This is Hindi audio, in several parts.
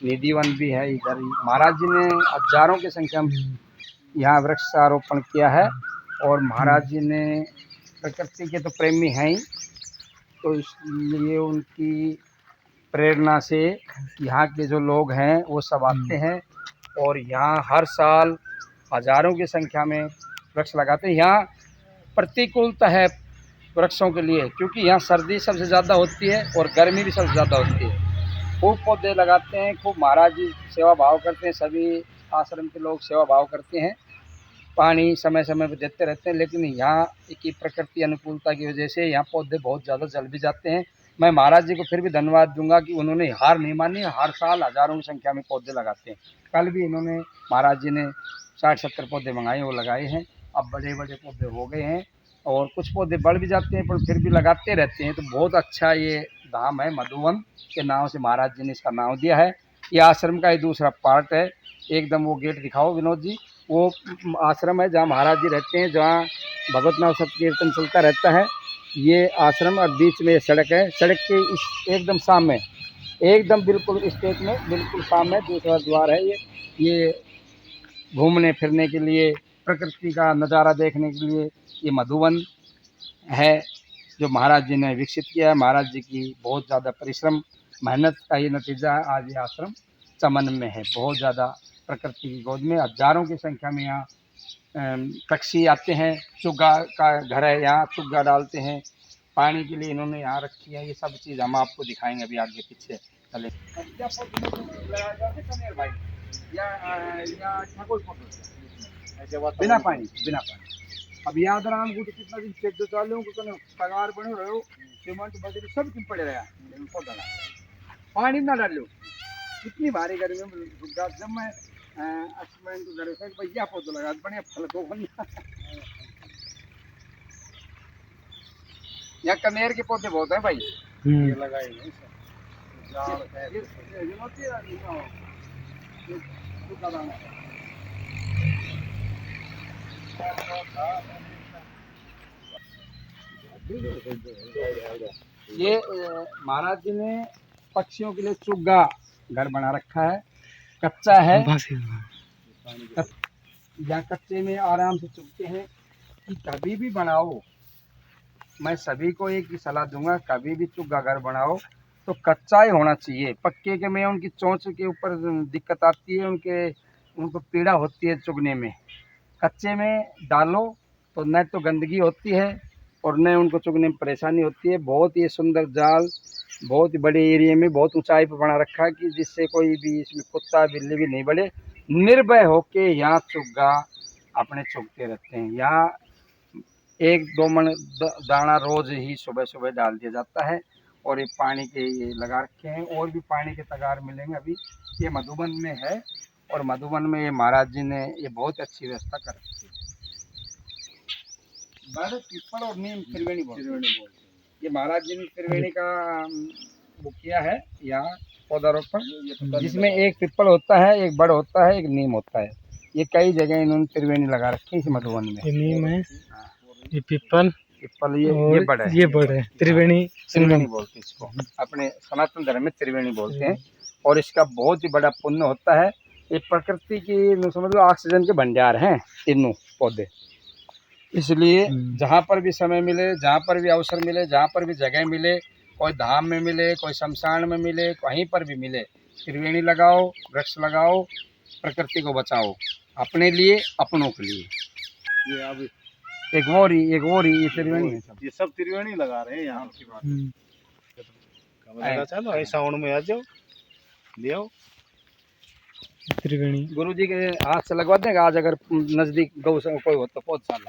निधि वन भी है इधर। महाराज जी ने हजारों की संख्या में यहाँ वृक्षारोपण किया है। और महाराज जी ने प्रकृति के तो प्रेमी हैं ही, तो इसलिए उनकी प्रेरणा से यहाँ के जो लोग हैं वो सब आते हैं और यहाँ हर साल हजारों की संख्या में वृक्ष लगाते हैं। यहाँ प्रतिकूलता है वृक्षों के लिए, क्योंकि यहाँ सर्दी सबसे ज़्यादा होती है और गर्मी भी सबसे ज़्यादा होती है। खूब पौधे लगाते हैं, खूब महाराज जी सेवा भाव करते हैं, सभी आश्रम के लोग सेवा भाव करते हैं, पानी समय समय पर देते रहते हैं। लेकिन यहाँ की प्रकृति अनुकूलता की वजह से यहाँ पौधे बहुत ज़्यादा जल भी जाते हैं। मैं महाराज जी को फिर भी धन्यवाद दूंगा कि उन्होंने हार नहीं मानी, हर साल हजारों की संख्या में पौधे लगाते हैं। कल भी इन्होंने महाराज जी ने 60-70 पौधे मंगाए, वो लगाए हैं। अब बड़े बड़े पौधे हो गए हैं और कुछ पौधे बढ़ भी जाते हैं, पर फिर भी लगाते रहते हैं। तो बहुत अच्छा ये धाम है, मधुवन के नाम से महाराज जी ने इसका नाम दिया है। ये आश्रम का ही दूसरा पार्ट है। एकदम वो गेट दिखाओ विनोद जी, वो आश्रम है जहाँ महाराज जी रहते हैं, जहाँ भगवत नाम सत्कीर्तन चलता रहता है। ये आश्रम और बीच में सड़क है, सड़क के इस एकदम सामने, एकदम बिल्कुल स्टेट में बिल्कुल सामने दूसरा द्वार है। ये घूमने फिरने के लिए, प्रकृति का नज़ारा देखने के लिए ये मधुवन है जो महाराज जी ने विकसित किया है। महाराज जी की बहुत ज़्यादा परिश्रम मेहनत का ये नतीजा है। आज ये आश्रम चमन में है, बहुत ज़्यादा प्रकृति की गोद में। हजारों की संख्या में यहाँ पक्षी आते हैं। चुग्गा का घर है, यहाँ चुग्गा डालते हैं। पानी के लिए इन्होंने यहाँ रखी है। ये सब चीज़ हम आपको दिखाएंगे अभी आगे पीछे चले। भाई बिना पानी अब यहाँ दरान को तो कितना दिन चेक तो चालू पगार बने रहो, सीमेंट बजरी सब दिन पड़े रहा पौधा पानी ना डालो। कितनी भारी गर्मी में जब मैं भैया पौधा लगा बढ़िया फल को यहाँ कनेर के पौधे बहुत है भाई, ये लगाए ये महाराज जी ने पक्षियों के लिए चुग्गा घर बना रखा है, कच्चा है। यहाँ कच्चे में आराम से चुगते हैं कि कभी भी बनाओ, मैं सभी को एक ही सलाह दूंगा, कभी भी चुग्गा घर बनाओ तो कच्चा ही होना चाहिए। पक्के के में उनकी चोंच के ऊपर दिक्कत आती है, उनको पीड़ा होती है चुगने में। कच्चे में डालो तो न तो गंदगी होती है और न उनको चुगने में परेशानी होती है। बहुत ही सुंदर जाल, बहुत ही बड़े एरिया में बहुत ऊंचाई पर बना रखा है कि जिससे कोई भी इसमें कुत्ता बिल्ली भी नहीं बढ़े। निर्भय होके यहाँ चुग्गा अपने चुगते रहते हैं। यहाँ 1-2 मन दाना रोज ही सुबह सुबह डाल दिया जाता है और ये पानी के ये लगा रखे हैं। और भी पानी के तगार मिलेंगे अभी। ये मधुबन में है और मधुबन में ये महाराज जी ने ये बहुत अच्छी व्यवस्था कर रखी है। बड़ पीपल और नीम त्रिवेणी बोलते हैं। ये महाराज जी ने त्रिवेणी का वो किया है यहाँ पौधारोपण, जिसमें एक पीपल होता है, एक बड़ होता है, एक नीम होता है। ये कई जगह इन्होंने त्रिवेणी लगा रखी है इस मधुबन में। ये नीम है, ये पीपल ये बड़ है, ये बड़ है। त्रिवेणी बोलते हैं इसको, अपने सनातन धर्म में त्रिवेणी बोलते हैं। और इसका बहुत ही बड़ा पुण्य होता है। ये प्रकृति की समझ लो ऑक्सीजन के भंडार हैं तीनों पौधे। इसलिए जहाँ पर भी समय मिले, जहाँ पर भी अवसर मिले, जहाँ पर भी जगह मिले, कोई धाम में मिले, कोई शमशान में मिले, कहीं पर भी मिले, त्रिवेणी लगाओ, वृक्ष लगाओ, प्रकृति को बचाओ, अपने लिए, अपनों के लिए। ये अब एक और ही ये त्रिवेणी है, ये सब त्रिवेणी लगा रहे हैं यहाँ की बात। चलो साउंड में आ जाओ, ले आओ त्रिवेणी। गुरु जी के हाथ से लगवा देंगे आज, अगर नजदीक गौ से कोई हो तो बहुत साल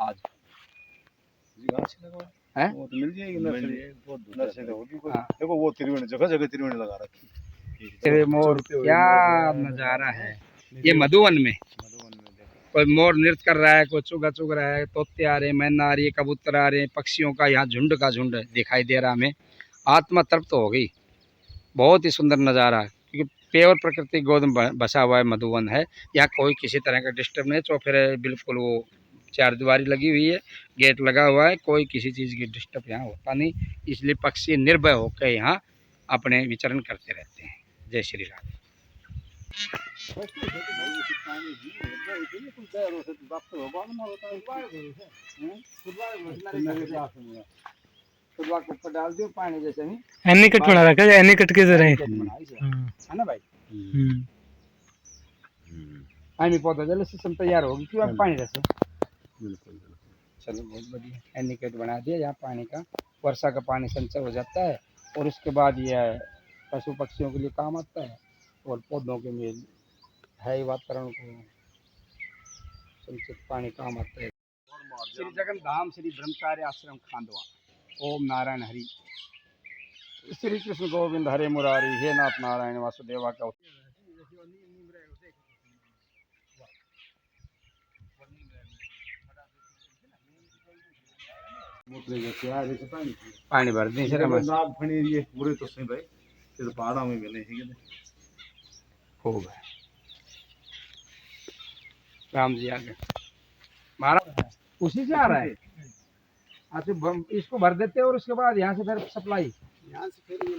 आज है वो तो मिल जाएगी नर्सरी होगी कोई। देखो वो त्रिवेणी जगह जगह त्रिवेणी लगा रखी है। मोर क्या नजारा है ये मधुवन में। कोई मोर नृत्य कर रहा है, कोई चुगा चुग रहा है, तोते आ रहे हैं, मैना आ रही है, कबूतर आ रहे हैं, पक्षियों का यहाँ झुंड का झुंड दिखाई दे रहा हमें। आत्मा तृप्त हो गई। बहुत ही सुंदर नज़ारा, क्योंकि प्योर प्रकृति गोद में बसा हुआ है मधुवन है। यहाँ कोई किसी तरह का डिस्टर्ब नहीं, चौफेरे बिल्कुल वो 4 दीवारी लगी हुई है, गेट लगा हुआ है, कोई किसी चीज़ की डिस्टर्ब यहाँ होता नहीं। इसलिए पक्षी निर्भय होकर यहाँ अपने विचरण करते रहते हैं। जय श्री राम। ऊपर डाल दियो पानी जैसे ही एनीकट बना रखा है, एनीकट के जरा है ना भाई। पानी पौधा जल सिस्टम तैयार होगी क्यों अब पानी जैसे। बिल्कुल। चलो बहुत बढ़िया, एनीकट बना दिया, यहाँ पानी का वर्षा का पानी संचय हो जाता है और उसके बाद यह पशु पक्षियों के लिए काम आता है और पौधों के लिए है ही वातावरण को संचित पानी काम आता है। श्री जगन धाम श्री ब्रह्मचार्य आश्रम खांडवा। ओम नारायण हरि। श्री कृष्ण गोविंद हरे मुरारी, हे नाथ नारायण वासुदेवा का पानी भर दी सर नाग फणी ये पूरे तो सही भाई ये तो पहाड़ा में मिले ठीक है हो गए। राम जी आ गए महाराज उसी से आ रहा है। अच्छा इसको भर देते हैं और उसके बाद यहाँ से फिर सप्लाई यहाँ से फिर ये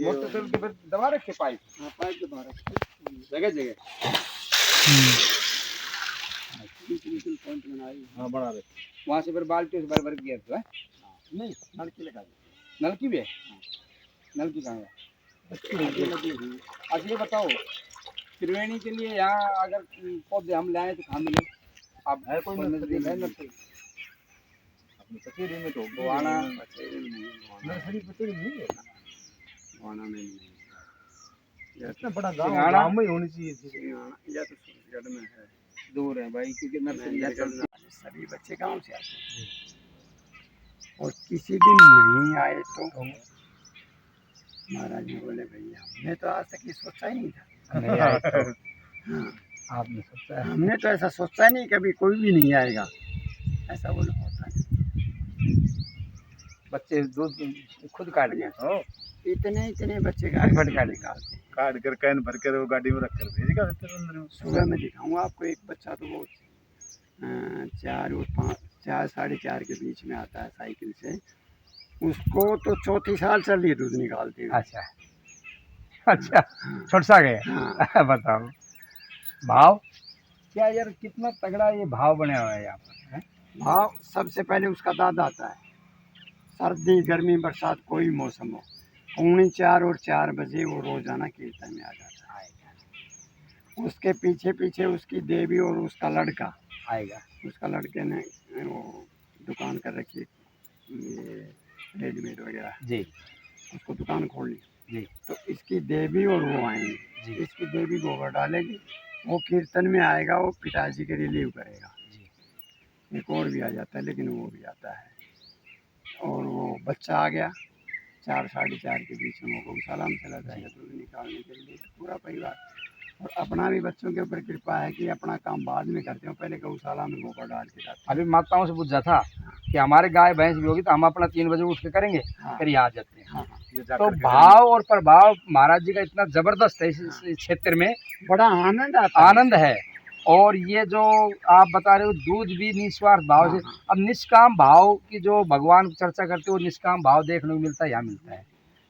मोटर चल के फिर दबा रखे पाइप। हाँ पाइप दबा रखे जगह जगह पॉइंट बनाई। हाँ बना रहे वहाँ से फिर बाल्टी से भर भर गया तो है नहीं नलकी लगा दी। नलकी भी है नलकी कहाँ है। अच्छा ये बताओ त्रिवेणी के लिए यहाँ अगर पौधे हम लाए तो कहाँ मिले आप है कोई नर्सरी है नर्सरी अपनी पचेरी में तो गोवाना नर्सरी पचेरी नहीं है गोवाना में नहीं इतना बड़ा गांव में होनी चाहिए या तो सूरजगढ़ में है दूर है भाई क्योंकि नर्सरी सभी बच्चे गांव से आते हैं और किसी दिन नहीं आए तो महाराज ने बोले भैया हमने तो आज तक ये सोचा ही नहीं था नहीं आए तो हाँ आपने सोचा हमने तो ऐसा सोचा ही नहीं कभी कोई भी नहीं आएगा ऐसा बोला होता है। बच्चे दूध खुद काट गए इतने इतने बच्चे काट निकालते काट कर कैन भर कर वो गाड़ी में रख कर भेजेगा सुबह में दिखाऊंगा आपको एक बच्चा तो वो 4 और 5 4 साढ़े 4 के बीच में आता है साइकिल से उसको तो चौथी साल चल रही है दूध निकालती है। अच्छा अच्छा छोट सा गए हाँ। बताओ भाव क्या यार कितना तगड़ा ये भाव बने हुआ है यहाँ पर भाव सबसे पहले उसका दादा आता है सर्दी गर्मी बरसात कोई मौसम हो 4:45 और 4 बजे वो रोजाना कीर्तन में आ जाता है। उसके पीछे पीछे उसकी देवी और उसका लड़का आएगा। उसका लड़के ने वो दुकान कर रखी ये रेडीमेड वगैरह जी उसको दुकान खोल ली जी तो इसकी देवी और वो आएंगे इसकी देवी गोबर डालेगी वो कीर्तन में आएगा वो पिताजी के रिलीव करेगा जी एक और भी आ जाता है लेकिन वो भी आता है और वो बच्चा आ गया 4 साढ़े 4 के बीच में वो गौशाला में चला जाएगा दूध निकालने के लिए तो पूरा परिवार और अपना भी बच्चों के ऊपर कृपा है कि अपना काम बाद में करते हो पहले गौशाला में गोबर डाल के जाते। अभी माताओं से पूछा था कि हमारे गाय भैंस भी होगी तो हम अपना 3 बजे उठ के करेंगे फिर यहाँ आ जाते हैं तो भाव और प्रभाव महाराज जी का इतना जबरदस्त है इस क्षेत्र में बड़ा आनंद है और ये जो आप बता रहे हो दूध भी निस्वार्थ भाव से अब निष्काम भाव की जो भगवान की चर्चा करते हो निष्काम भाव देखने को मिलता है यहाँ मिलता है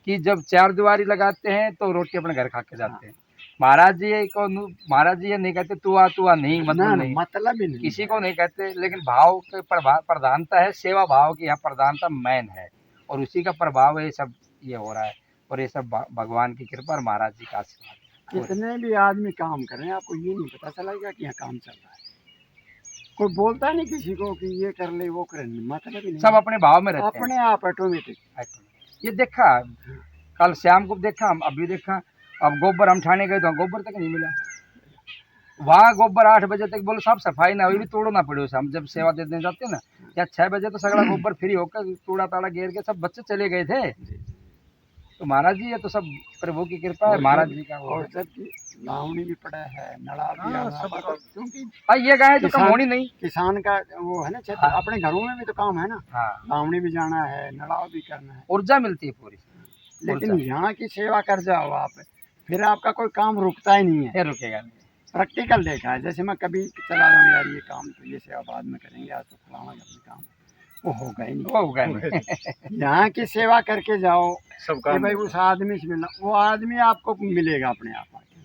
कि जब 4 दीवारी लगाते हैं तो रोटी अपने घर खा के जाते हैं। महाराज जी को महाराज जी ये नहीं कहते तू आ नहीं मतलब नहीं मतलब ही नहीं किसी को नहीं कहते लेकिन भाव के प्रधानता है सेवा भाव की यहाँ प्रधानता मैन है और उसी का प्रभाव ये सब ये हो रहा है और ये सब भगवान की कृपा और महाराज जी का आशीर्वाद। कितने भी आदमी काम कर रहे हैं आपको ये नहीं पता चलेगा कि यहाँ काम चल रहा है कोई बोलता नहीं किसी को कि ये कर ले वो कर ले मतलब ही नहीं सब अपने भाव में रहते अपने आप ऑटोमेटिक ये देखा कल शाम को देखा हम अभी देखा अब गोबर हम ठाणे गए तो गोबर तक नहीं मिला वहाँ गोबर 8 बजे तक बोलो साफ सफाई ना हुई भी तोड़ना पड़े उसे हम जब सेवा देने जाते हैं ना या 6 बजे तो सगड़ा गोबर फ्री होकर तोड़ा ताड़ा घेर के सब बच्चे चले गए थे तो महाराज जी ये तो सब प्रभु की कृपा है महाराज जी का और जबकि लावणी भी पड़ा है नड़ा भी क्योंकि ये गाय तो कम होनी नहीं किसान का वो है ना क्षेत्र अपने घरों में भी तो काम है ना लावणी भी जाना है नड़ाव भी करना है ऊर्जा मिलती है पूरी लेकिन यहाँ की सेवा कर जाओ आप फिर आपका कोई काम रुकता ही नहीं है रुकेगा नहीं प्रैक्टिकल देखा है जैसे मैं कभी चला जाऊँ यार ये काम तो ये सेवा बाद में करेंगे आज तो फलाना अपने काम वो हो गए नहीं। वो हो गए यहाँ की सेवा करके जाओ सब कि काम भाई उस आदमी से मिलना, वो आदमी आपको मिलेगा अपने आप आके।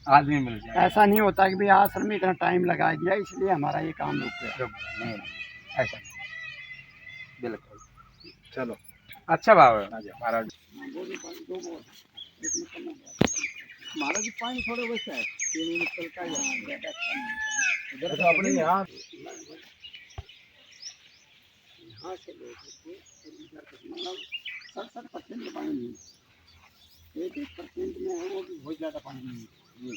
आदमी मिल जाए। ऐसा नहीं होता कि भाई आश्रम में इतना टाइम लगा दिया इसलिए हमारा ये काम रुक गया। नहीं, ऐसा नहीं। बिल्कुल। चलो अच्छा भाव है महाराज। हमारा भी पानी थोड़ा वैसा है, 3 मिनट चलता है इधर तो अपने यहाँ यहाँ से लेकर के इधर तक मतलब 60% पानी नहीं, 1% में है वो भी बहुत ज़्यादा पानी नहीं है।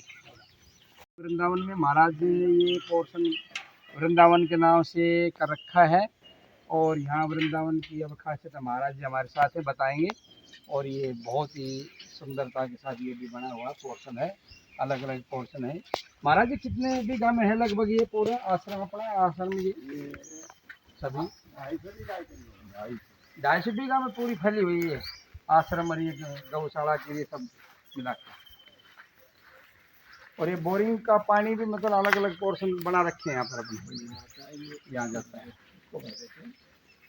वृंदावन में महाराज ने ये पोर्शन वृंदावन के नाम से कर रखा है, और यहाँ वृंदावन की अब खासियत महाराज जी हमारे साथ है, बताएंगे। और ये बहुत ही सुंदरता के साथ ये भी बना हुआ पोर्शन है, अलग अलग पोर्शन है। महाराज जी कितने बीघा में है लगभग ये पूरा आश्रम अपना? आश्रम ये सभी 250 बीघा में पूरी फैली हुई है आश्रम, और ये गौशाला के लिए सब मिला के। और ये बोरिंग का पानी भी मतलब अलग अलग पोर्शन बना रखे हैं यहाँ पर अपने, यहाँ जाता है।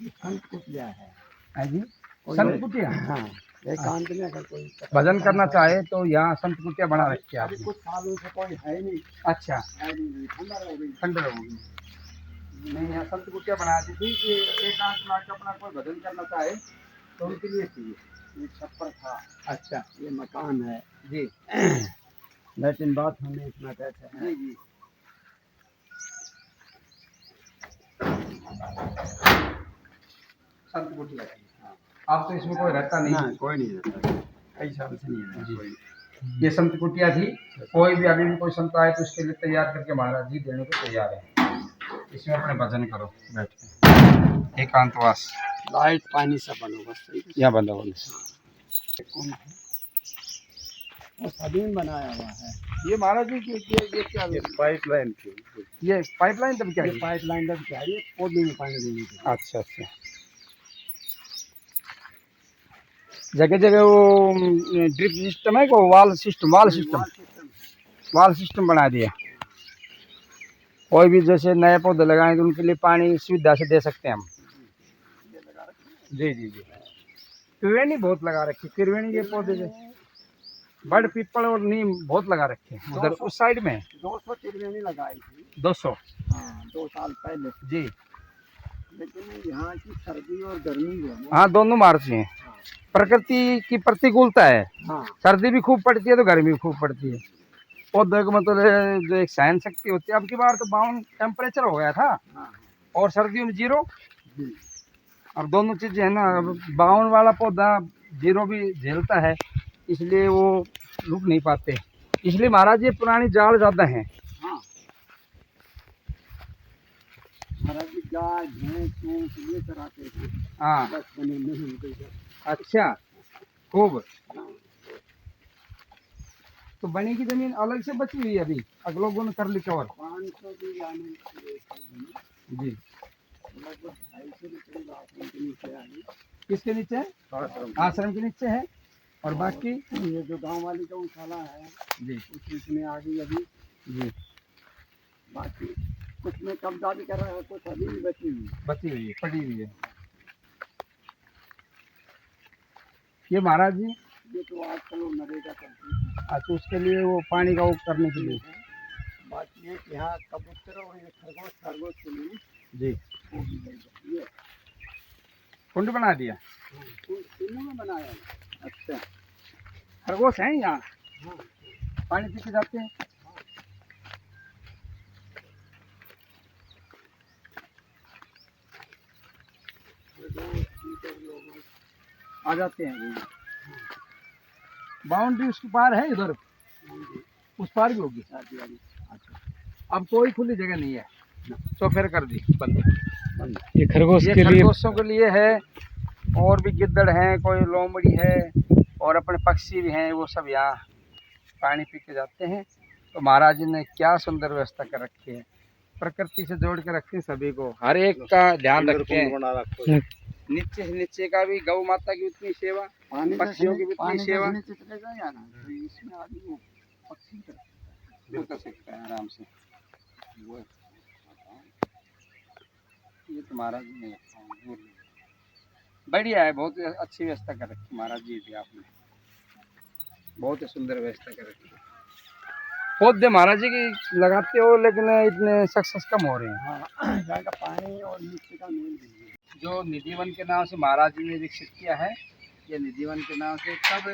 संत कुटिया है जी, संत कुटिया। हाँ, एकांत में अगर कोई भजन करना चाहे तो यहाँ संत कुटिया बना रखी है अभी आपने। कुछ सालों से कोई है नहीं, अच्छा, है नहीं, ठंडा हो गई। ठंड होगी। नहीं, यहाँ संत कुटिया बना दी थी कि एकांत में आकर अपना कोई भजन करना चाहे तो उनके लिए चाहिए। ये छप्पर था, अच्छा ये मकान है जी, लेकिन बात हमें इतना कहते हैं। जी जी। संत कुटिया की। हाँ, अब तो इसमें कोई रहता नहीं। ना कोई नहीं रहता, कई साल से नहीं रहता कोई। ये संत कुटिया थी, कोई भी अभी भी कोई संत आए तो उसके लिए तैयार करके महाराज जी देने को तैयार है। इसमें अपने भजन करो बैठ के, एकांतवास। लाइट पानी सब बंदोबस्त यहाँ बंदोबस्त। वो सभी में बनाया हुआ है। ये महाराज जी की ये क्या पाइपलाइन थी। ये पाइपलाइन तब क्या ये है? पाइपलाइन तक क्या है, ये पौधे में पानी देने की। अच्छा अच्छा। जगह जगह वो ड्रिप सिस्टम है को वाल सिस्टम बना दिया। कोई भी जैसे नए पौधे लगाएं तो उनके लिए पानी सुविधा से दे सकते हैं हम। जी जी जी। त्रिवेणी बहुत लगा रखी, त्रिवेणी के पौधे से बड़ पीपल और नीम बहुत लगा रखे हैं उधर उस साइड में। 200 त्रिवेणी लगाई थी। 200। हाँ, 2 साल पहले। जी लेकिन यहाँ की सर्दी और गर्मी जो है ना, हाँ, दोनों मारती हैं। प्रकृति की प्रतिकूलता है, हाँ सर्दी भी खूब पड़ती है तो गर्मी भी खूब पड़ती है। पौधे को मतलब जो एक सहन शक्ति होती है, अब की बार तो 52 टेम्परेचर हो गया था, हाँ और सर्दियों में 0। जी। अब दोनों चीजें है ना, अब 52 वाला पौधा 0 भी झेलता है, इसलिए वो रुक नहीं पाते। इसलिए महाराज ये पुरानी जाल ज्यादा हैं। हाँ, महाराज जी गाय भैंस ऊँट ये चराते थे हाँ बचपन में उनके घर। अच्छा, खूब। हाँ, तो बनी की जमीन अलग से बची हुई है अभी, अगले लोगों ने कर ली कवर। 500 की जाने जी, लगभग 250 के करीब आश्रम के नीचे आई। किसके नीचे है? आश्रम के नीचे है। और बाकी ये जो गांव वाली गौशाला है जी उसमें आ गई अभी। जी बाकी कुछ में कब्जा भी कर रहा है, कुछ अभी भी बची हुई है। बची हुई है, पड़ी हुई है। ये महाराज जी ये तो आजकल वो नरेगा करती है। अच्छा, उसके लिए वो पानी का वो करने के लिए। बाकी है कि यहाँ कबूतर और ये खरगोश के लिए जी वो भी ले जाती है। कुंड बना दिया। तीनों में बनाया है। अच्छा, खरगोश हैं यहाँ, हाँ, पानी पी के जाते हैं। आ जाते हैं। बाउंड्री उसके पार है, इधर उस पार भी होगी। अच्छा, अब कोई खुली जगह नहीं है, तो फिर कर दी बंद। ये खरगोश ये के लिए खरगोशों के लिए है, और भी गिद्दड़ हैं, कोई लोमड़ी है, और अपने पक्षी भी हैं, वो सब यहाँ पानी पी के जाते हैं। तो महाराज जी ने क्या सुंदर व्यवस्था कर रखी है, प्रकृति से जोड़ के रखी है सभी को, हर एक का ध्यान रखते हैं। नीचे से नीचे का भी गौ माता की उतनी सेवा, पक्षियों की भी उतनी सेवा। तो इसमें आदमी वो पक्षी कर सकता है आराम से। ये तो महाराज जी ने बढ़िया है, बहुत अच्छी व्यवस्था कर रखी महाराज जी भी आपने, बहुत ही सुंदर व्यवस्था कर रखी है। पौधे महाराज जी की लगाते हो लेकिन इतने सक्सेस कम हो रहे हैं। हाँ, यहाँ का पानी और मिट्टी का मेल भी है। जो निधिवन के नाम से महाराज जी ने विकसित किया है, ये निधिवन के नाम से सब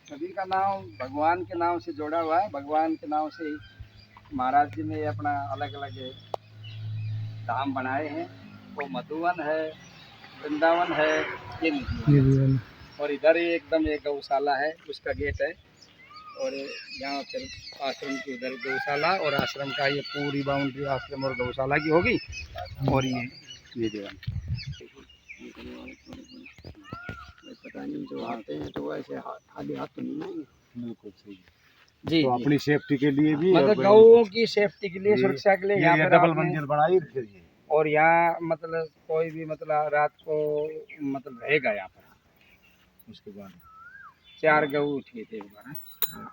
सभी का नाम भगवान के नाम से जोड़ा हुआ है। भगवान के नाम से ही महाराज जी ने अपना अलग अलग धाम बनाए हैं। वो मधुवन है, वृंदावन है, ये निधिवन। और इधर ही एकदम एक गौशाला है, उसका गेट है। और यहाँ फिर आश्रम की उधर गौशाला, और आश्रम का ये पूरी बाउंड्री आश्रम और गौशाला की होगी। और ये निधिवन पता नहीं जो आते हैं तो वैसे खाली हाथ तो नहीं आएंगे। बिल्कुल सही जी, तो अपनी सेफ्टी के लिए भी मतलब गौओं की सेफ्टी के लिए, सुरक्षा के लिए यहाँ ये पर डबल आपने- मंजिल बनाई फिर ये और यहाँ मतलब कोई भी मतलब रात को मतलब रहेगा यहाँ पर। उसके बाद 4 गऊ उठी थे एक बार।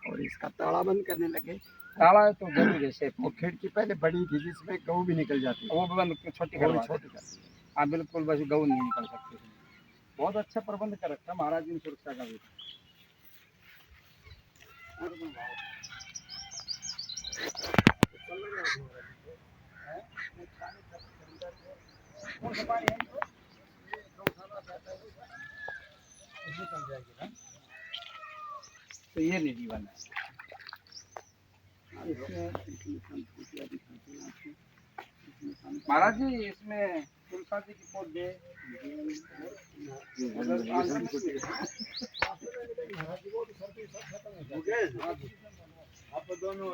और इसका ताला बंद करने लगे। ताला तो जरूर है सेफ्टी। वो खिड़की पहले बड़ी थी जिसमें गऊ भी निकल जाती वो भी बंद छोटी वो भी करवा दी। छोटी कर दी। हाँ बिल्कुल, बस गऊ नहीं निकल सकते। बहुत अच्छा प्रबंध कर रखा है महाराज जी ने सुरक्षा का भी। तो ये निधिवन है। महाराज जी इसमें तुलसा जी की पौधे आप दोनों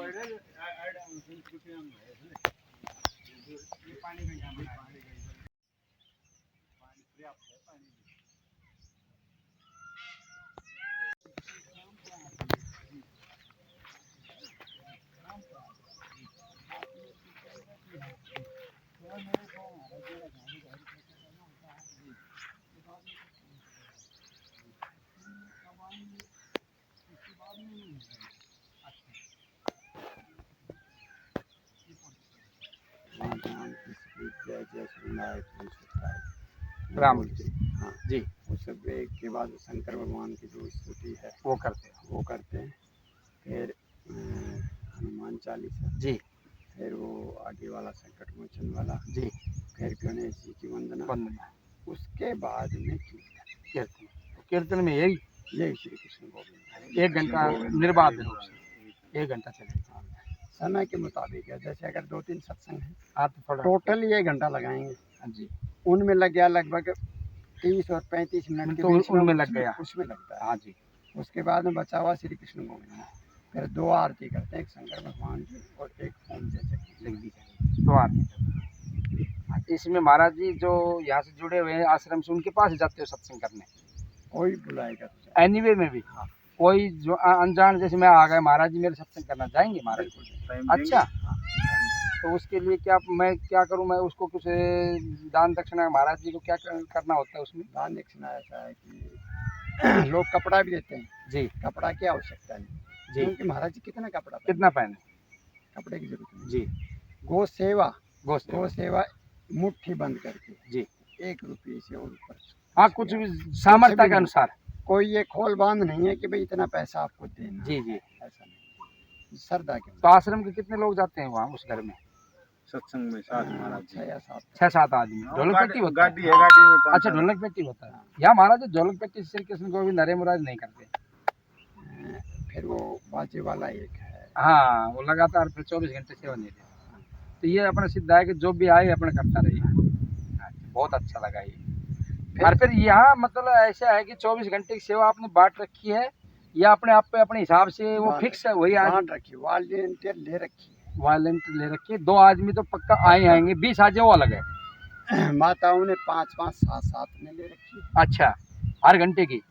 राम हाँ जी उस सब के बाद शंकर भगवान की जो स्तुति है वो करते हैं। वो करते हैं। फिर हनुमान चालीसा जी फिर वो आगे वाला संकट मोचन वाला जी फिर गणेश जी की वंदना वंदना उसके बाद में कीर्तन। कीर्तन में यही यही श्री कृष्ण गोविंद 1 घंटा निर्बाध रूप से 1 घंटा चलेगा। समय के मुताबिक है। जैसे अगर 2-3 सत्संग हैं आप तो थोड़ा टोटल 1 घंटा लगाएंगे। हाँ जी, उनमें लग गया लगभग 30 और 35 मिनट के तो बीच में उनमें लग गया। उसमें लगता है। हाँ जी। उसके बाद में बचा हुआ श्री कृष्ण गोविंद। फिर 2 आरती करते हैं, एक शंकर भगवान की और एक ओम जगदीश की। तो आरती इसमें महाराज जी जो यहाँ से जुड़े हुए हैं आश्रम से, उनके पास जाते हो सत्संग करने? कोई बुलाएगा तो एनीवे में भी कोई जो अनजान, जैसे मैं आ गए महाराज जी मेरे सत्संग करना, जाएंगे महाराज जी? अच्छा, तो उसके लिए क्या मैं क्या करूं? मैं उसको कुछ दान दक्षिणा महाराज जी को क्या करना होता है उसमें? दान दक्षिणा ऐसा है कि लोग कपड़ा भी देते हैं जी, कपड़ा की आवश्यकता नहीं जी। क्योंकि महाराज जी कितना कपड़ा कितना पहने? कपड़े की जरूरत नहीं। जी, गो सेवा गो सेवा मुट्ठी बंद करके जी, 1 रुपये से और ऊपर। हाँ, कुछ भी सामर्थ्य के अनुसार। कोई ये खोल बांध नहीं है कि भाई इतना पैसा आपको देना। जी जी। ऐसा नहीं, श्रद्धा के तो आश्रम के कितने लोग जाते हैं वहाँ उस घर में सत्संग में साथ महाराज 6 या 7 6-7 आदमी? ढोलक पेटी होता है? गाड़ी है, गाड़ी में 5 अच्छा, ढोलक पेटी होता है। यहाँ महाराज ढोलक पेटी श्री कृष्ण गोविंद हरे मुराद नहीं करते। फिर वो बाजे वाला एक है। हाँ, वो लगातार फिर 24 घंटे सेवा नहीं देता। तो ये अपना सिद्ध है कि जो भी आए अपना करता रहिए। बहुत अच्छा लगा ये। और फिर यहाँ मतलब ऐसा है कि 24 घंटे की सेवा आपने बांट रखी है या अपने आप पे अपने हिसाब से वो फिक्स है? वही बांट रखी, वॉलंटियर ले रखी है। वॉलंटियर ले रखी है। 2 आदमी तो पक्का आएंगे, 20 आज वो अलग है। माताओं ने 5-5 7-7 ने ले रखी है। अच्छा, हर घंटे की?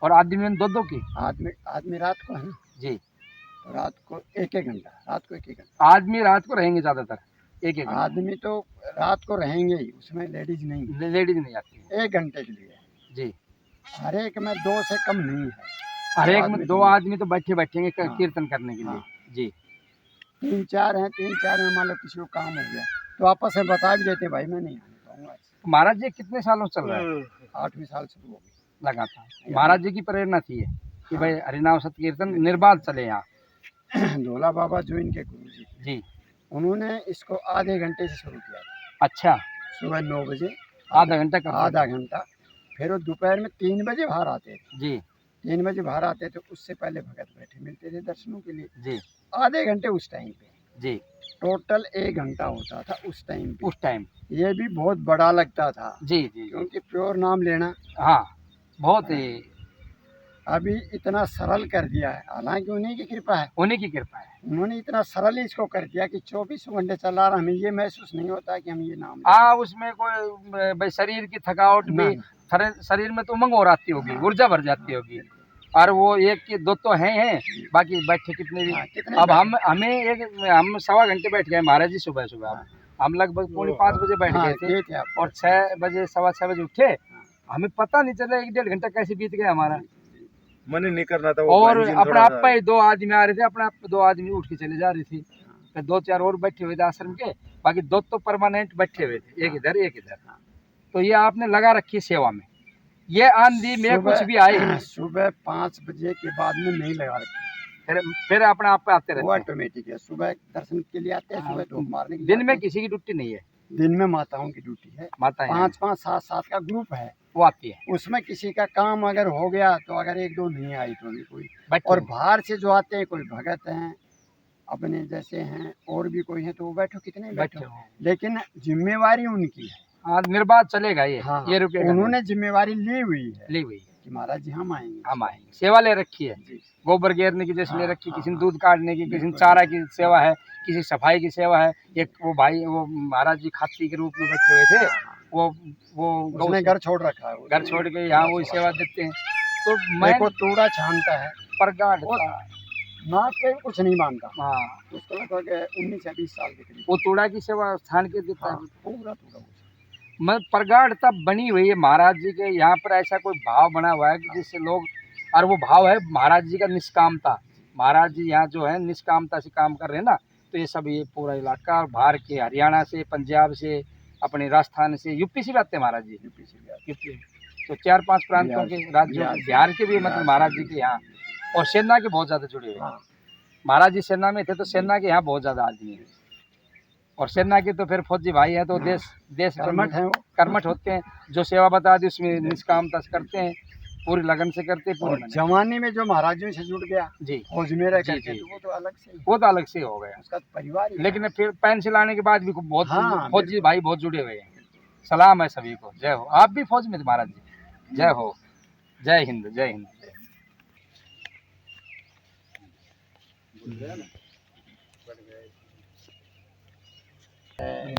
और आदमी ने 2-2 की? आदमी रात को है ना जी, तो रात को 1-1 घंटा, रात को 1-1 घंटा। आदमी रात को रहेंगे ज्यादातर? 1-1 घंटा आदमी तो रात को रहेंगे ही, उसमें लेडीज नहीं। लेडीज नहीं आती है। 1 घंटे के लिए जी, हर एक में 2 से कम नहीं है। हर एक में 2 आदमी तो बैठेंगे हाँ। कीर्तन करने के लिए। हाँ। जी, 3-4 हैं, 3-4 में मान लो किसी को काम हो गया तो आपस में बता भी देते भाई मैं नहीं आने कहूँगा। महाराज जी कितने सालों से चल रहा है? 8वीं साल शुरू हो गई। लगातार महाराज जी की प्रेरणा थी ये कि भाई हरिनाम सत्य कीर्तन निर्बाध चले यहाँ। ढोला बाबा जो इनके गुरु जी थे, जी उन्होंने इसको आधे घंटे से शुरू किया था। अच्छा, सुबह 9 बजे आधा घंटा का आधा घंटा, फिर वो दोपहर में 3 बजे बाहर आते थे। जी 3 बजे बाहर आते थे, उससे पहले भगत बैठे मिलते थे दर्शनों के लिए। जी आधे घंटे उस टाइम पे, जी टोटल 1 घंटा होता था उस टाइम पे। उस टाइम ये भी बहुत बड़ा लगता था, जी जी जी क्योंकि प्योर नाम लेना हाँ बहुत ही अभी इतना सरल कर दिया है। हालांकि उन्हीं की कृपा है, उन्हीं की कृपा है। उन्होंने इतना सरल इसको कर दिया कि 24 घंटे चला रहा, हमें ये महसूस नहीं होता कि हम ये नाम ले हाँ उसमें कोई भाई शरीर की थकावट ना, भी, शरीर में तो उमंग हो आती होगी, ऊर्जा भर जाती होगी। और वो एक के दो तो हैं बाकी बैठे कितने भी। हाँ, कितने अब हम 1.25 घंटे बैठ गए महाराज जी सुबह सुबह। हम लगभग 4:45 बजे बैठ हाँ, गए थे ये थे आप। और 6 बजे 6:15 बजे उठे। हमें पता नहीं चला 1.5 घंटा कैसे बीत गया हमारा। मन ही नहीं करना था वो और बंजीन अपने थोड़ा आप सा। पे 2 आदमी आ रहे थे, अपने आप पे 2 आदमी उठ के चले जा रहे थे। फिर 2-4 और बैठे हुए थे आश्रम के, बाकी 2 तो परमानेंट बैठे हुए थे, एक इधर एक इधर। तो ये आपने लगा रखी है सेवा में, ये आंधी में कुछ भी आए सुबह 5 बजे के बाद में नहीं लगा रखी, फिर अपने आप पे आते वो रहते हैं। ऑटोमेटिक है। सुबह दर्शन के लिए आते हैं, सुबह धूप मारने के लिए दिन में आते किसी की ड्यूटी नहीं है, हैं। दिन में माताओं की ड्यूटी है। माता 5-5 7-7 का ग्रुप है, वो आती है उसमें किसी का काम अगर हो गया तो अगर 1-2 नहीं आई तो भी कोई। बैठे और हुए। बाहर से जो आते हैं, कोई भगत हैं अपने जैसे हैं और भी कोई है, तो वो बैठो कितने ही बैठे बैठो, हुए। लेकिन जिम्मेवारी उनकी है। हाँ निर्बाध चलेगा ये, हाँ, ये रुकेगा नहीं। उन्होंने जिम्मेवारी ली हुई है ली हुई है, कि महाराज जी हम आएंगे, हम आएंगे। सेवा ले रखी है, जी। गोबर घेरने की जैसे ले हाँ, रखी, हाँ, किसी ने हाँ। दूध काटने की, किसी ने बिल्कुल। चारा की सेवा है, किसी सफाई की सेवा है। एक वो भाई वो महाराज जी खाती के रूप में बैठे हुए थे, वो उसने घर छोड़ रखा है, घर छोड़ के यहाँ वो सेवा देते हैं। तो मैं देखो तूड़ा छानता है, प्रगाढ़ वो नाक पे कुछ नहीं मानता। हाँ उसको लगभग 19 या 20 साल के करीब। वो तूड़ा की सेवा स्थान के देता हाँ, है। पूरा तूड़ा मैं प्रगाढ़ता बनी हुई है महाराज जी के यहाँ पर, ऐसा कोई भाव बना हुआ है कि जिससे लोग, और वो भाव है महाराज जी का निष्कामता। महाराज जी यहाँ जो है निष्कामता से काम कर रहे हैं ना, तो ये सब ये पूरा इलाका और बाहर के हरियाणा से, पंजाब से, अपने राजस्थान से, यूपी से भी आते हैं महाराज जी। यूपी से भी आते यूपी तो 4-5 प्रांतों के राज्यों, बिहार के भी मतलब महाराज जी के यहाँ, और सेना के बहुत ज़्यादा जुड़े हुए हैं। हाँ, महाराज जी सेना में थे तो सेना के यहाँ बहुत ज़्यादा आदमी हैं, और सेना के तो फिर फौजी भाई हैं, तो देश कर्मठ है वो। कर्मठ होते हैं। जो सेवा बता दी उसमें निष्कामता से करते हैं, पूरी लगन से करते हैं, पूरी और मेहनत। जवानी में जो महाराजों से जुड़ गया जी फौज में रह जी, करके, जी। तो वो तो अलग से वो तो अलग से हो गया, उसका तो परिवार ही है। लेकिन फिर पेंसिल आने के बाद भी बहुत हाँ, फौजी भाई बहुत जुड़े हुए हैं। सलाम है सभी को, जय हो। आप भी फौज में थे महाराज जी, जय हो, जय हिंद, जय हिंद।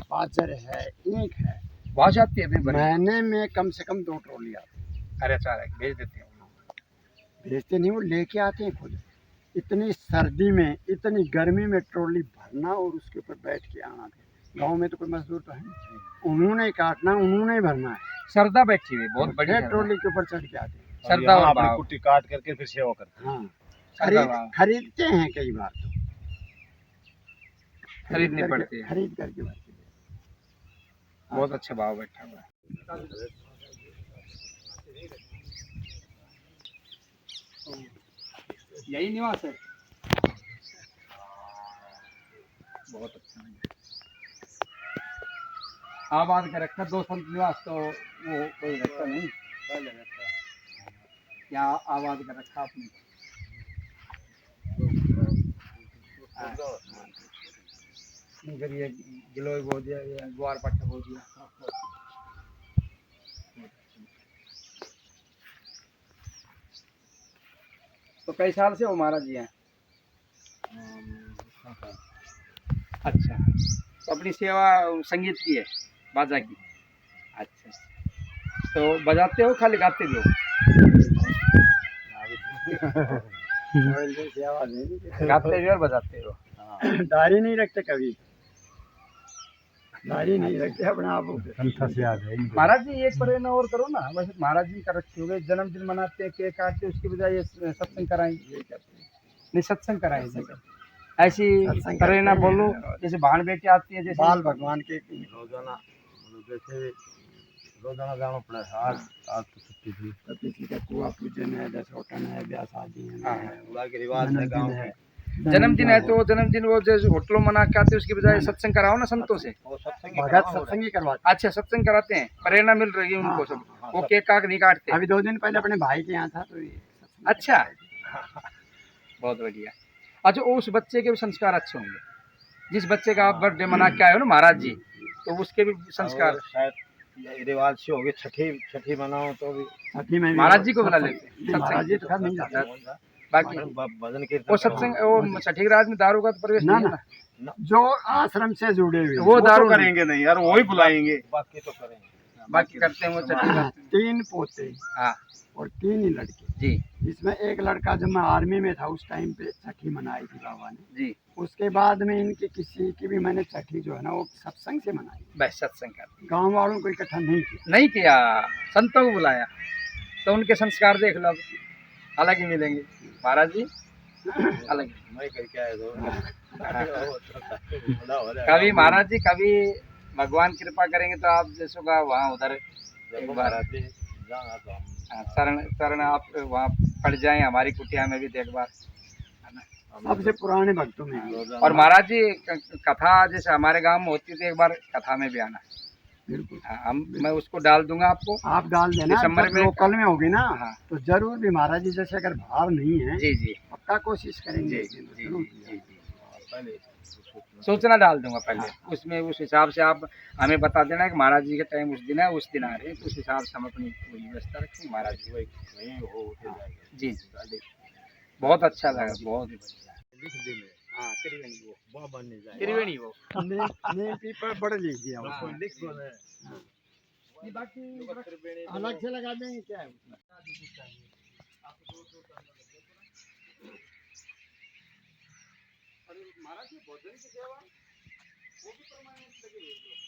बाजर है, ईंख है, बहुत आती है अभी बड़ी। महीने में कम से कम 2 ट्रॉली आती है। अरे अच्छा है, भेज देते हैं। भेजते नहीं, वो लेके आते हैं खुद। इतनी सर्दी में, इतनी गर्मी में ट्रॉली भरना और उसके ऊपर बैठ के आना। गांव में तो कोई मजदूर तो है नहीं, उन्होंने काटना, उन्होंने भरना है। सरदा बैठी हुई बहुत बड़ी फिर ट्रॉली के ऊपर चढ़ के आते हैं। सरदा और अपनी भाव। कुट्टी काट करके फिर सेवा करते हाँ, सरदा भाव खरीदते हैं कई बार तो, खरीदनी करके- पड़ती है। खरीद करके भरते हैं। बहुत अच्छा भाव बैठा हुआ है। यही निवास है, बहुत अच्छा है। आबाद का रखा 2 संत निवास, तो वो कोई रखता नहीं, पहले रखता यहाँ आबाद का रखा आपने। इधर ये गिलोय बो दिया, ये ग्वार पट्टा बो दिया। तो कई साल से हो महाराज जी हैं? अच्छा, तो अपनी सेवा संगीत की है, बाजा की। अच्छा, तो बजाते हो खाली गाते भी हो? गाते भी और बजाते हो? दाढ़ी नहीं रखते कभी, दाढ़ी नहीं रखते अपने आप को। महाराज जी एक प्रेरणा और करो ना, वैसे महाराज जी का रखे हुए जन्मदिन मनाते हैं, केक काटते हैं, उसकी बजाय ये सत्संग कराएंगे, नहीं सत्संग कराएंगे। ऐसी सत्संग प्रेरणा करते हैं। बोलो, जैसे भाण बेटी आती है, जैसे बाल भगवान के रोजाना जैसे रोजाना जाना पड़ा है। आज तो छुट्टी थी। तो किसी का कुआ पूजन है, दशोटन है, ब्याह शादी हाँ, है, खुदा के रिवाज है गाँव के। जन्मदिन है तो जन्मदिन वो जैसे होटलों मना के आते हैं उसकी बजाय सत्संग कराओ ना संतों से। वो सत्संग भगत सत्संग ही करवाते अच्छा सत्संग कराते हैं, प्रेरणा मिल रही है उनको सब। हाँ, वो सब। केक काक नहीं काटते। हैं। अभी 2 दिन पहले अपने भाई के यहाँ था तो ये सत्संग अच्छा। करवाए बहुत बढ़िया। अच्छा उस बच्चे के भी संस्कार अच्छे होंगे, जिस बच्चे का आप बर्थडे मना के आए हो ना महाराज जी, तो उसके भी संस्कार। और शायद ये रिवाज से हो गए। छठी मनाओ तो भी थे। छठी में भी महाराज जी को बुला सत्संग- लेते हैं, नहीं, महाराज जी तो खैर नहीं जाते। बाकी भजन कीर्तन वो सत्संग वो छठी रात में दारू का तो प्रवेश ना नहीं है ना ना। जो आश्रम से जुड़े हुए हैं, वो दारू नहीं। करेंगे नहीं यार, वही बुलाएंगे। बाकी तो करेंगे। बाकी करते हैं वो छठी रात। 3 पोते हाँ और 3 ही लड़के। जी इसमें एक लड़का जब मैं आर्मी में था उस टाइम पे छठी मनाई थी बाबा ने। जी। उसके बाद में इनकी किसी की भी मैंने छठी जो है ना वो सत्संग से मनाई। बस सत्संग कर गांव वालों को इकट्ठा नहीं किया। नहीं किया, संतों को बुलाया, तो उनके संस्कार देख लो, अब अलग ही मिलेंगे महाराज जी, अलग ही। मैं करके आया तो कभी महाराज जी कभी भगवान कृपा करेंगे तो आप जैसो का वहाँ उधर एक बार जाना तो हम शरण शरण आप वहाँ पड़ जाएं हमारी कुटिया में भी तो एक बार, है ना। सबसे पुराने भक्तों में भी। और महाराज जी कथा जैसे हमारे गांव में होती थी, एक बार कथा में भी आना। बिल्कुल मैं उसको डाल दूंगा आपको। आप डाल देना। दिसंबर जब में लोकल में होगी ना हाँ। तो जरूर भी महाराज जी जैसे अगर बाहर नहीं है जी जी पक्का कोशिश करेंगे। जी एक दिन तो जी जरूर जी जी। पहले सूचना डाल दूंगा पहले, उसमें उस हिसाब से आप हमें बता देना कि महाराज जी के टाइम उस दिन है, उस दिन आ रहे हैं, तो उस हिसाब से हम अपनी पूरी व्यवस्था रखेंगे महाराज जी। नहीं हो जी जी बहुत अच्छा लगा, बहुत ही बढ़िया। लिख देंगे। हाँ त्रिवेणी वो, बाबा ने जाए त्रिवेणी वो। नेम पेपर बड़ा लिख दिया हाँ। उसको। लिख दो ना। ये बाकी अलग से लगा देंगे क्या है उसमें? महाराज जी भोजन की सेवा वो भी परमानेंट लगी हुई है।